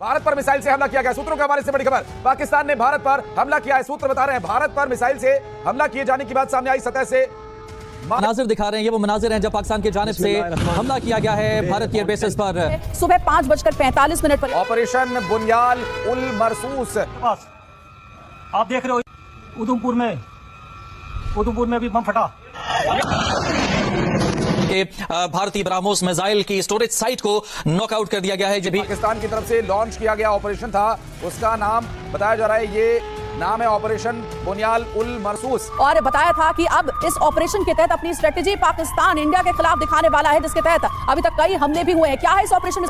भारत पर मिसाइल से हमला किया गया, सूत्रों के हवाले से बड़ी खबर। पाकिस्तान ने भारत पर हमला किया है, सूत्र बता रहे हैं भारत पर मिसाइल से हमला किए जाने की बात सामने आई। सतह से मनाजिर दिखा रहे हैं, ये वो मनाजिर हैं जब पाकिस्तान की जानिब से हमला किया गया है भारत की एयरबेसेस पर। सुबह 5:45 पर ऑपरेशन बुनियाल उल मरसूस। आप देख रहे हो उधमपुर में भी बम फटा। भारतीय ब्राह्मोस मिसाइल की स्टोरेज साइट को नॉकआउट कर दिया गया है। जब पाकिस्तान की तरफ से लॉन्च किया गया ऑपरेशन था, उसका नाम बताया जा रहा है, ये नाम है ऑपरेशन बुनियाल उल मरसूस। और बताया था कि अब इस ऑपरेशन के तहत अपनी स्ट्रेटेजी पाकिस्तान इंडिया के खिलाफ दिखाने वाला है, जिसके तहत अभी तक कई हमले भी हुए हैं। क्या है इस ऑपरेशन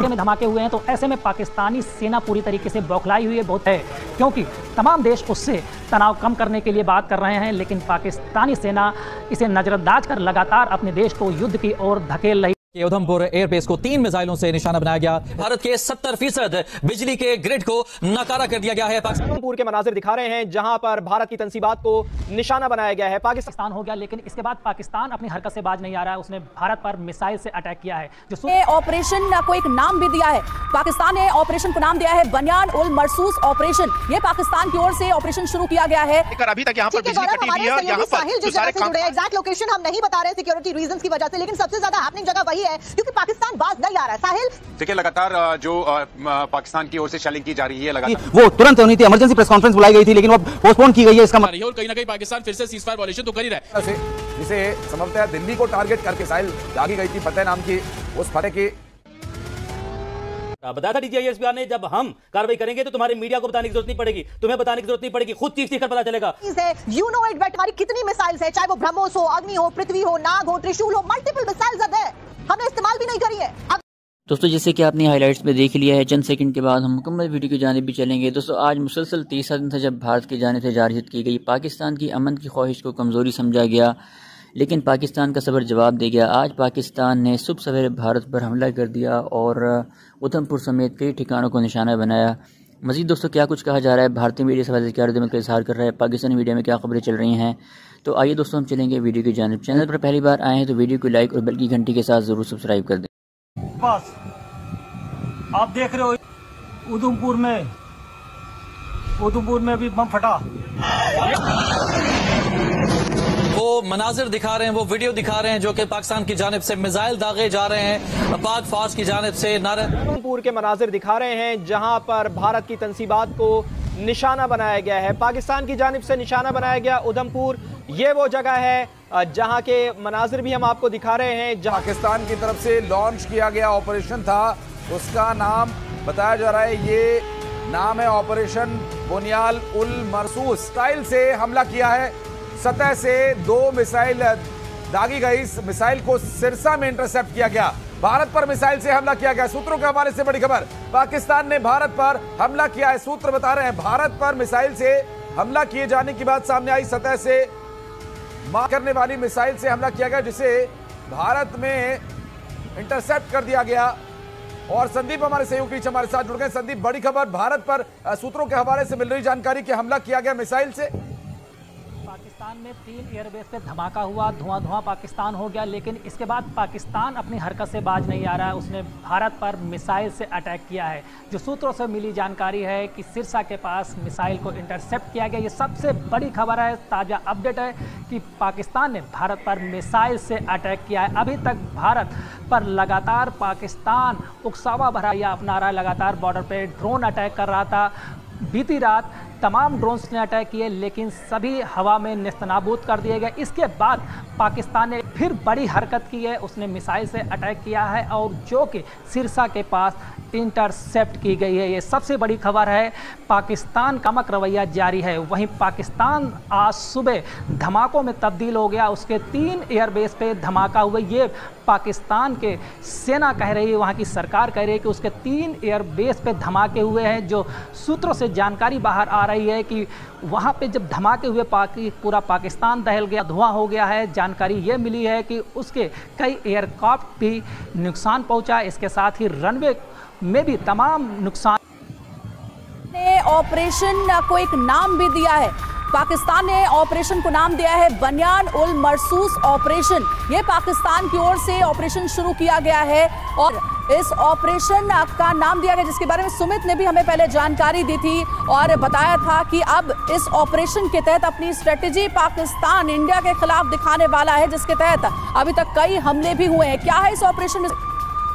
में धमाके हुए हैं, तो ऐसे में पाकिस्तानी सेना पूरी तरीके से बौखलाई हुई है बहुत है, क्योंकि तमाम देश उससे तनाव कम करने के लिए बात कर रहे हैं, लेकिन पाकिस्तानी सेना इसे नजरअंदाज कर लगातार अपने देश को युद्ध की ओर धकेल रही। उधमपुर एयरबेस को 3 मिसाइलों से निशाना बनाया गया। भारत के 70% बिजली के ग्रिड को नकारा कर दिया गया है। उधमपुर के मनाजिर दिखा रहे हैं जहां पर भारत की तंसीबात को निशाना बनाया गया है। पाकिस्तान हो गया, लेकिन इसके बाद पाकिस्तान अपनी हरकत से बाज नहीं आ रहा है। उसने भारत पर मिसाइल से अटैक किया है। जो ऑपरेशन को एक नाम भी दिया है, पाकिस्तान ने ऑपरेशन को नाम दिया है बनियान उल मरसूस ऑपरेशन। ये पाकिस्तान की ओर से ऑपरेशन शुरू किया गया है। अभी तक यहाँ पर बिजली कटी हुई है, यहाँ पर एग्जैक्ट लोकेशन हम नहीं बता रहे सिक्योरिटी रीजंस की वजह से, लेकिन सबसे ज्यादा हैपनिंग जगह वही है क्योंकि पाकिस्तान बाज नहीं आ रहा है। साहिल देखिए, लगातार जो पाकिस्तान की ओर से शेलिंग की जा रही है, लगातार वो तुरंत होनी थी, इमरजेंसी प्रेस कॉन्फ्रेंस बुलाई गई थी, लेकिन वो पोस्टपोन की गई है। इसका और कहीं ना कहीं पाकिस्तान फिर से सीज़फायर वायलेशन तो कर ही रहा है, जिसे संभवतः दिल्ली को टारगेट करके साहिल दागी गई थी, फतेह नाम की उस फतेह की। बताया था डीजीआईएसपी ने, जब हम कार्रवाई करेंगे तो तुम्हारे मीडिया को बताने की जरूरत नहीं पड़ेगी, तुम्हें बताने की जरूरत नहीं पड़ेगी, खुद चीफ सीकर पता चलेगा। यू नो इट, बट हमारी कितनी मिसाइल्स है, चाहे वो ब्रह्मोस हो, अग्नि हो, पृथ्वी हो, नाग हो, त्रिशूल हो, मल्टीपल मिसाइल्स आर देयर, हमने इस्तेमाल भी नहीं करी है। दोस्तों, जैसे कि आपने हाइलाइट्स में देख लिया है, चंद सेकंड के बाद हम मुकम्मल वीडियो की जानिब भी चलेंगे। दोस्तों, आज मुसलसल तीसरा दिन था जब भारत की जानिब से जारहियत की गई, पाकिस्तान की अमन की ख्वाहिश को कमज़ोरी समझा गया, लेकिन पाकिस्तान का सबर जवाब दे गया। आज पाकिस्तान ने सुबह सवेरे भारत पर हमला कर दिया और उधमपुर समेत कई ठिकानों को निशाना बनाया। मज़ीद दोस्तों, क्या कुछ कहा जा रहा है, भारतीय मीडिया से क्या रद्द का इजहार कर रहा है, पाकिस्तानी मीडिया में क्या खबरें चल रही हैं, तो आइए दोस्तों हम चलेंगे वीडियो की जानिब। चैनल पर पहली बार आए हैं तो वीडियो को लाइक और बेल की घंटी के साथ ज़रूर सब्सक्राइब कर दें। आप देख रहे हो उधमपुर में भी बम फटा। वो मनाजिर दिखा रहे हैं, वो वीडियो दिखा रहे हैं जो कि पाकिस्तान की जानिब से मिसाइल दागे जा रहे हैं, पाक फौज की जानिब से नारे। उधमपुर के मनाजिर दिखा रहे हैं जहां पर भारत की तंसीबात को निशाना बनाया गया है, पाकिस्तान की जानिब से निशाना बनाया गया उधमपुर। ये वो जगह है जहां के मनाजिर भी हम आपको दिखा रहे हैं। पाकिस्तान की तरफ से लॉन्च किया गया ऑपरेशन था, उसका नाम बताया जा रहा है, ये नाम है ऑपरेशन बुनियाल उल मरसूस। मिसाइल से हमला किया है, सतह से 2 मिसाइल दागी गई, इस मिसाइल को सिरसा में इंटरसेप्ट किया गया। भारत पर मिसाइल से हमला किया गया, सूत्रों के हवाले से बड़ी खबर। पाकिस्तान ने भारत पर हमला किया है, सूत्र बता रहे हैं भारत पर मिसाइल से हमला किए जाने की बात सामने आई। सतह से मार करने वाली मिसाइल से हमला किया गया, जिसे भारत में इंटरसेप्ट कर दिया गया। और संदीप हमारे सहयोगी हमारे साथ जुड़ गए। संदीप, बड़ी खबर भारत पर सूत्रों के हवाले से मिल रही जानकारी कि हमला किया गया मिसाइल से। पाकिस्तान में 3 एयरबेस पे धमाका हुआ, धुआं पाकिस्तान हो गया, लेकिन इसके बाद पाकिस्तान अपनी हरकत से बाज नहीं आ रहा है। उसने भारत पर मिसाइल से अटैक किया है। जो सूत्रों से मिली जानकारी है कि सिरसा के पास मिसाइल को इंटरसेप्ट किया गया। ये सबसे बड़ी खबर है, ताज़ा अपडेट है कि पाकिस्तान ने भारत पर मिसाइल से अटैक किया है। अभी तक भारत पर लगातार पाकिस्तान उकसावा भरा या अपना रहा है, लगातार बॉर्डर पर ड्रोन अटैक कर रहा था। बीती रात तमाम ड्रोन्स ने अटैक किए, लेकिन सभी हवा में नेस्तनाबूद कर दिए गए। इसके बाद पाकिस्तान ने फिर बड़ी हरकत की है, उसने मिसाइल से अटैक किया है और जो कि सिरसा के पास इंटरसेप्ट की गई है। ये सबसे बड़ी खबर है। पाकिस्तान का आक्रामक रवैया जारी है। वहीं पाकिस्तान आज सुबह धमाकों में तब्दील हो गया, उसके 3 एयरबेस पे धमाका हुआ। ये पाकिस्तान के सेना कह रही है, वहाँ की सरकार कह रही है कि उसके 3 एयरबेस पे धमाके हुए हैं। जो सूत्रों से जानकारी बाहर आ रही है कि वहाँ पे जब धमाके हुए पूरा पाकिस्तान दहल गया, धुआं हो गया है। जानकारी ये मिली है कि उसके कई एयरक्राफ्ट भी नुकसान पहुँचा, इसके साथ ही रनवे में भी तमाम नुकसान। ऑपरेशन को एक नाम भी दिया है, पाकिस्तान ने ऑपरेशन को नाम दिया है बनियान उल मरसूस ऑपरेशन। ये पाकिस्तान की ओर से ऑपरेशन शुरू किया गया है और इस ऑपरेशन का नाम दिया गया, जिसके बारे में सुमित ने भी हमें पहले जानकारी दी थी और बताया था कि अब इस ऑपरेशन के तहत अपनी स्ट्रेटेजी पाकिस्तान इंडिया के खिलाफ दिखाने वाला है, जिसके तहत अभी तक कई हमले भी हुए हैं। क्या है इस ऑपरेशन में?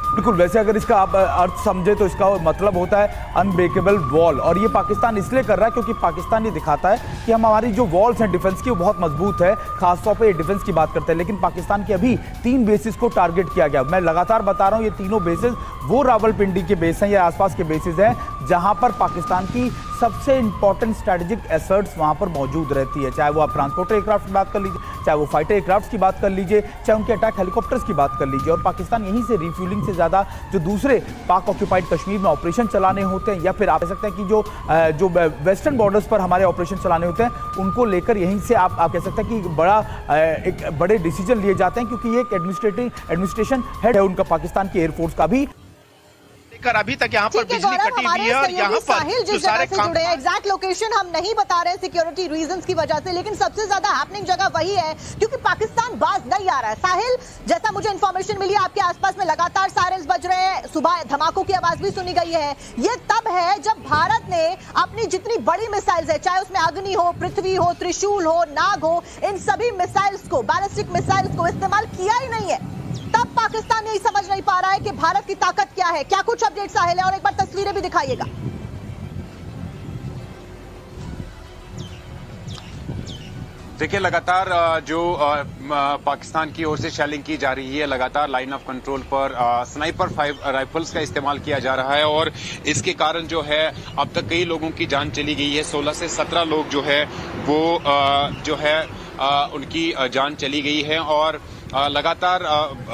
बिल्कुल, वैसे अगर इसका आप अर्थ समझे तो इसका मतलब होता है अनब्रेकेबल वॉल, और ये पाकिस्तान इसलिए कर रहा है क्योंकि पाकिस्तान ये दिखाता है कि हमारी जो वॉल्स हैं डिफेंस की वो बहुत मजबूत है। खासतौर पे ये डिफेंस की बात करते हैं, लेकिन पाकिस्तान के अभी 3 बेसिस को टारगेट किया गया। मैं लगातार बता रहा हूँ ये तीनों बेसिस वो रावलपिंडी के बेस हैं या आसपास के बेसिस हैं जहां पर पाकिस्तान की सबसे इंपॉर्टेंट स्ट्रैटेजिक एसर्ट्स वहां पर मौजूद रहती है। चाहे वो आप ट्रांसपोर्टर एयरक्राफ्ट की बात कर लीजिए, चाहे वो फाइटर एयरक्राफ्ट की बात कर लीजिए, चाहे उनके अटैक हेलीकॉप्टर्स की बात कर लीजिए। और पाकिस्तान यहीं से रिफ्यूलिंग से ज़्यादा जो दूसरे पाक ऑक्यूपाइड कश्मीर में ऑपरेशन चलाने होते हैं, या फिर आप कह सकते हैं कि जो वेस्टर्न बॉर्डर्स पर हमारे ऑपरेशन चलाने होते हैं, उनको लेकर यहीं से आप कह सकते हैं कि एक बड़े डिसीजन लिए जाते हैं, क्योंकि ये एक एडमिनिस्ट्रेशन हेड है उनका पाकिस्तान की एयरफोर्स का भी। अभी तक यहाँ पर बिजली कटी हुई है और यहाँ पर साहिल जिस जगह से जुड़े हैं, एग्जैक्ट लोकेशन हम नहीं बता रहे सिक्योरिटी रीजंस की वजह से, लेकिन सबसे ज्यादा हैपनिंग जगह वही है क्योंकि पाकिस्तान बाज नहीं आ रहा है। साहिल, जैसा मुझे इंफॉर्मेशन मिली आपके आसपास में लगातार सायरन्स बज रहे हैं, सुबह धमाकों की आवाज भी सुनी गई है। ये तब है जब भारत ने अपनी जितनी बड़ी मिसाइल्स है, चाहे उसमें अग्नि हो, पृथ्वी हो, त्रिशूल हो, नाग हो, इन सभी मिसाइल्स को, बैलिस्टिक मिसाइल्स को इस्तेमाल किया ही नहीं है। तब पाकिस्तान यही समझ नहीं पा रहा है कि भारत की ताकत क्या है। क्या कुछ अपडेट साहिल है, और एक बार तस्वीरें भी दिखाइएगा। देखिए, लगातार जो पाकिस्तान की ओर से शेलिंग की जा रही है, लगातार लाइन ऑफ कंट्रोल पर स्नाइपर राइफल्स का इस्तेमाल किया जा रहा है, और इसके कारण जो है अब तक कई लोगों की जान चली गई है। 16 से 17 लोग जो है वो जो है उनकी जान चली गई है, और लगातार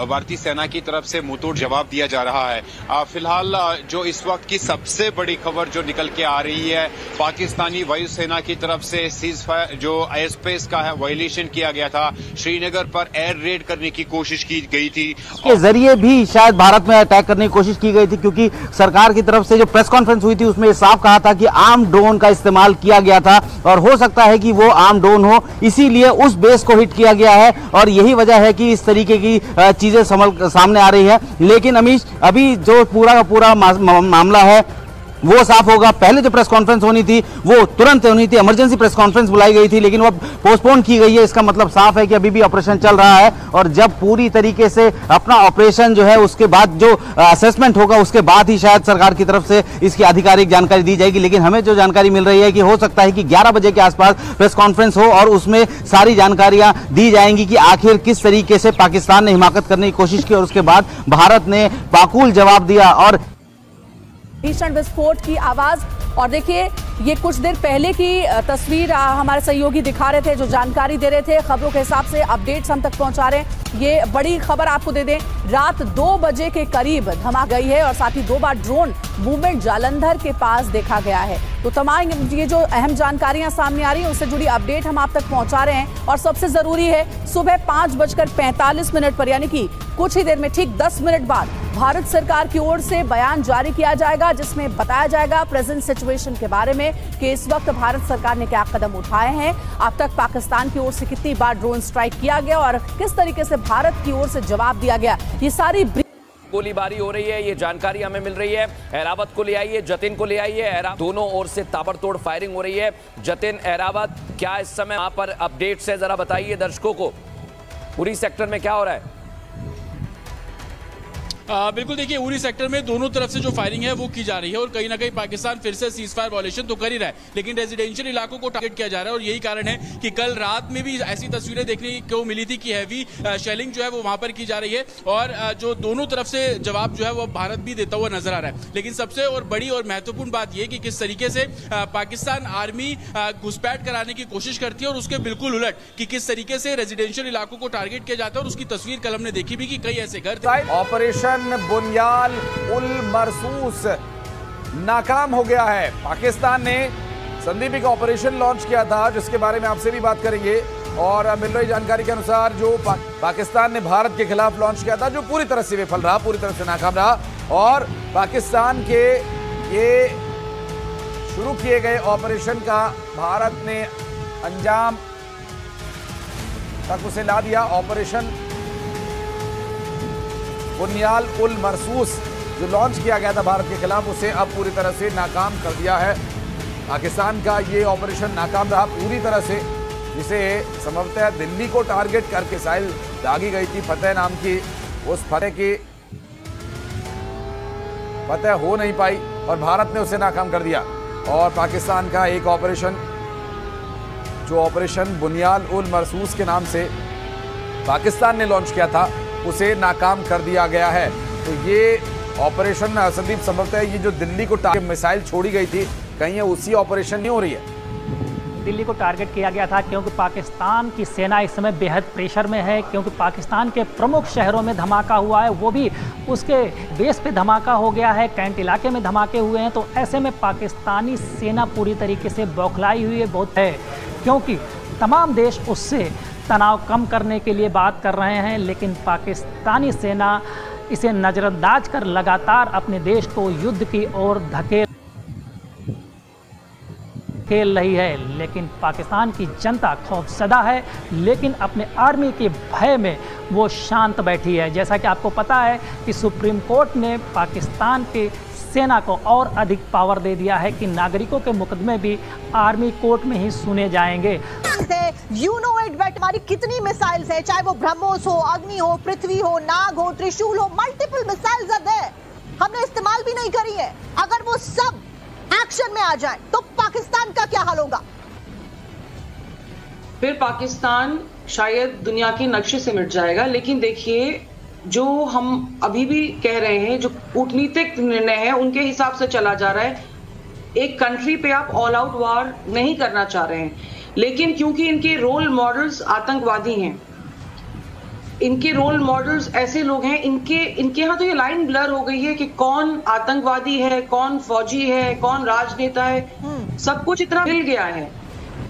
भारतीय सेना की तरफ से मुंहतोड़ जवाब दिया जा रहा है। फिलहाल जो इस वक्त की सबसे बड़ी खबर जो निकल के आ रही है, पाकिस्तानी वायुसेना की तरफ से सीज फायर जो एयर स्पेस का है वायलेशन किया गया था, श्रीनगर पर एयर रेड करने की कोशिश की गई थी, के जरिए भी शायद भारत में अटैक करने की कोशिश की गई थी, क्योंकि सरकार की तरफ से जो प्रेस कॉन्फ्रेंस हुई थी उसमें साफ कहा था कि आर्म ड्रोन का इस्तेमाल किया गया था, और हो सकता है कि वो आर्म ड्रोन हो, इसीलिए उस बेस को हिट किया गया है, और यही वजह है कि इस तरीके की चीजें सामने आ रही है। लेकिन अमीश, अभी जो पूरा का पूरा मामला है वो साफ होगा। पहले जो प्रेस कॉन्फ्रेंस होनी थी वो तुरंत होनी थी, इमरजेंसी प्रेस कॉन्फ्रेंस बुलाई गई थी, लेकिन वो पोस्टपोन की गई है। इसका मतलब साफ है कि अभी भी ऑपरेशन चल रहा है, और जब पूरी तरीके से अपना ऑपरेशन जो है उसके बाद जो असेसमेंट होगा उसके बाद ही शायद सरकार की तरफ से इसकी आधिकारिक जानकारी दी जाएगी। लेकिन हमें जो जानकारी मिल रही है कि हो सकता है कि 11 बजे के आसपास प्रेस कॉन्फ्रेंस हो और उसमें सारी जानकारियां दी जाएंगी कि आखिर किस तरीके से पाकिस्तान ने हिमाकत करने की कोशिश की, और उसके बाद भारत ने पाकूल जवाब दिया। और भीषण विस्फोट की आवाज, और देखिए ये कुछ देर पहले की तस्वीर हमारे सहयोगी दिखा रहे थे, जो जानकारी दे रहे थे, खबरों के हिसाब से अपडेट्स हम तक पहुंचा रहे हैं। ये बड़ी खबर आपको दे दें, रात 2 बजे के करीब धमाका गई है, और साथ ही 2 बार ड्रोन मूवमेंट जालंधर के पास देखा गया है। तो तमाम ये जो अहम जानकारियां सामने आ रही है उससे जुड़ी अपडेट हम आप तक पहुंचा रहे हैं। और सबसे जरूरी है, सुबह 5:45 पर, यानी कि कुछ ही देर में, ठीक 10 मिनट बाद भारत सरकार की ओर से बयान जारी किया जाएगा, जिसमें बताया जाएगा प्रेजेंट सिचुएशन के बारे में कि इस वक्त भारत सरकार ने क्या कदम उठाए हैं, अब तक पाकिस्तान की ओर से कितनी बार ड्रोन स्ट्राइक किया गया और किस तरीके से भारत की ओर से जवाब दिया गया। ये सारी गोलीबारी हो रही है, ये जानकारी हमें मिल रही है। एरावत को ले आइए, जतिन को ले आइए। दोनों ओर से ताबड़तोड़ फायरिंग हो रही है। जतिन, एरावत, क्या इस समय वहां पर अपडेट्स है, जरा बताइए दर्शकों को, उरी सेक्टर में क्या हो रहा है? बिल्कुल, देखिए उरी सेक्टर में दोनों तरफ से जो फायरिंग है वो की जा रही है, और कहीं ना कहीं पाकिस्तान फिर से सीज फायर वायलेशन तो कर ही रहा है, लेकिन रेजिडेंशियल इलाकों को टारगेट किया जा रहा है। और यही कारण है कि कल रात में भी ऐसी तस्वीरें देखने को मिली थी कि हैवी शेलिंग जो है वो वहां पर की जा रही है, और जो दोनों तरफ से जवाब जो है वो भारत भी देता हुआ नजर आ रहा है। लेकिन सबसे और बड़ी और महत्वपूर्ण बात यह कि किस तरीके से पाकिस्तान आर्मी घुसपैठ कराने की कोशिश करती है, और उसके बिल्कुल उलट कि किस तरीके से रेजिडेंशियल इलाकों को टारगेट किया जाता है। और उसकी तस्वीर कल हमने देखी भी कि कई ऐसे घर थे। ऑपरेशन बुनियाल उल मरसूस नाकाम हो गया है। पाकिस्तान ने संदीपी का ऑपरेशन लॉन्च किया था, जिसके बारे में आपसे भी बात करेंगे। और मिल रही जानकारी के अनुसार जो पाकिस्तान ने भारत के खिलाफ लॉन्च किया था, जो पूरी तरह से विफल रहा, पूरी तरह से नाकाम रहा, और पाकिस्तान के ये शुरू किए गए ऑपरेशन का भारत ने अंजाम तक उसे ला दिया। ऑपरेशन बुनियाल उल मरसूस जो लॉन्च किया गया था भारत के खिलाफ, उसे अब पूरी तरह से नाकाम कर दिया है। पाकिस्तान का ये ऑपरेशन नाकाम रहा पूरी तरह से, जिसे संभवतः दिल्ली को टारगेट करके साहिल दागी गई थी फतेह नाम की, उस फतेह हो नहीं पाई और भारत ने उसे नाकाम कर दिया। और पाकिस्तान का एक ऑपरेशन, जो ऑपरेशन बुनियाल उल मरसूस के नाम से पाकिस्तान ने लॉन्च किया था, उसे नाकाम कर दिया गया है। तो ये ऑपरेशन संदीप, संभवतः ये जो दिल्ली को टारगेट मिसाइल छोड़ी गई थी, कहीं ये उसी ऑपरेशन नहीं हो रही है? दिल्ली को टारगेट किया गया था क्योंकि पाकिस्तान की सेना इस समय बेहद प्रेशर में है, क्योंकि पाकिस्तान के प्रमुख शहरों में धमाका हुआ है, वो भी उसके बेस पे धमाका हो गया है, कैंट इलाके में धमाके हुए हैं। तो ऐसे में पाकिस्तानी सेना पूरी तरीके से बौखलाई हुई है, बहुत है, क्योंकि तमाम देश उससे तनाव कम करने के लिए बात कर रहे हैं, लेकिन पाकिस्तानी सेना इसे नज़रअंदाज कर लगातार अपने देश को युद्ध की ओर खेल रही है। लेकिन पाकिस्तान की जनता खौफजदा है, लेकिन अपने आर्मी के भय में वो शांत बैठी है। जैसा कि आपको पता है कि सुप्रीम कोर्ट ने पाकिस्तान के सेना को और अधिक पावर दे दिया है कि नागरिकों के मुकदमे भी आर्मी कोर्ट में ही सुने जाएंगे। यू नो इट बेट, हमारी कितनी मिसाइल्स है, चाहे वो ब्रह्मोस हो, अग्नि हो, पृथ्वी हो, नाग हो, त्रिशूल हो, मल्टीपल मिसाइल्स आर देयर, हमने इस्तेमाल भी नहीं करी है। अगर वो सब एक्शन में आ जाए तो पाकिस्तान का क्या हाल होगा? फिर पाकिस्तान शायद दुनिया के नक्शे से मिट जाएगा। लेकिन देखिए, जो हम अभी भी कह रहे हैं, जो कूटनीतिक निर्णय है उनके हिसाब से चला जा रहा है। एक कंट्री पे आप ऑल आउट वार नहीं करना चाह रहे हैं, लेकिन क्योंकि इनके रोल मॉडल्स आतंकवादी हैं, इनके रोल मॉडल्स ऐसे लोग हैं, इनके यहाँ तो ये लाइन ब्लर हो गई है कि कौन आतंकवादी है, कौन फौजी है, कौन राजनेता है, सब कुछ इतना मिल गया है।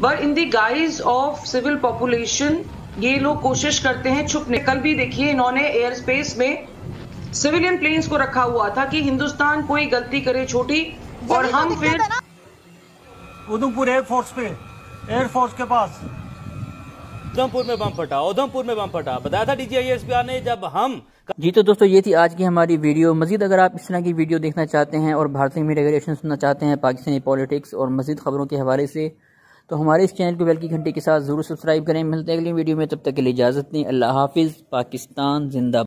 But in the guise of civil population ये लोग कोशिश करते हैं छुपने। कल भी देखिए, इन्होंने एयर स्पेस में सिविलियन प्लेन्स को रखा हुआ था कि हिंदुस्तान कोई गलती करे छोटी, और हम फिर उधमपुर एयरफोर्स पे, एयरफोर्स के पास उधमपुर में बम फटा, उधमपुर में बम फटा, बताया था DGISP ने जब हम। जी तो दोस्तों, ये थी आज की हमारी वीडियो। मजीद अगर आप इस तरह की वीडियो देखना चाहते हैं और भारतीय मीडिया रिएक्शन सुनना चाहते हैं पाकिस्तानी पॉलिटिक्स और मजीद खबरों के हवाले से, तो हमारे इस चैनल को बेल की घंटी के साथ जरूर सब्सक्राइब करें। मिलते हैं अगली वीडियो में, तब तक के लिए इजाज़त दें। अल्लाह हाफिज़। पाकिस्तान जिंदाबाद।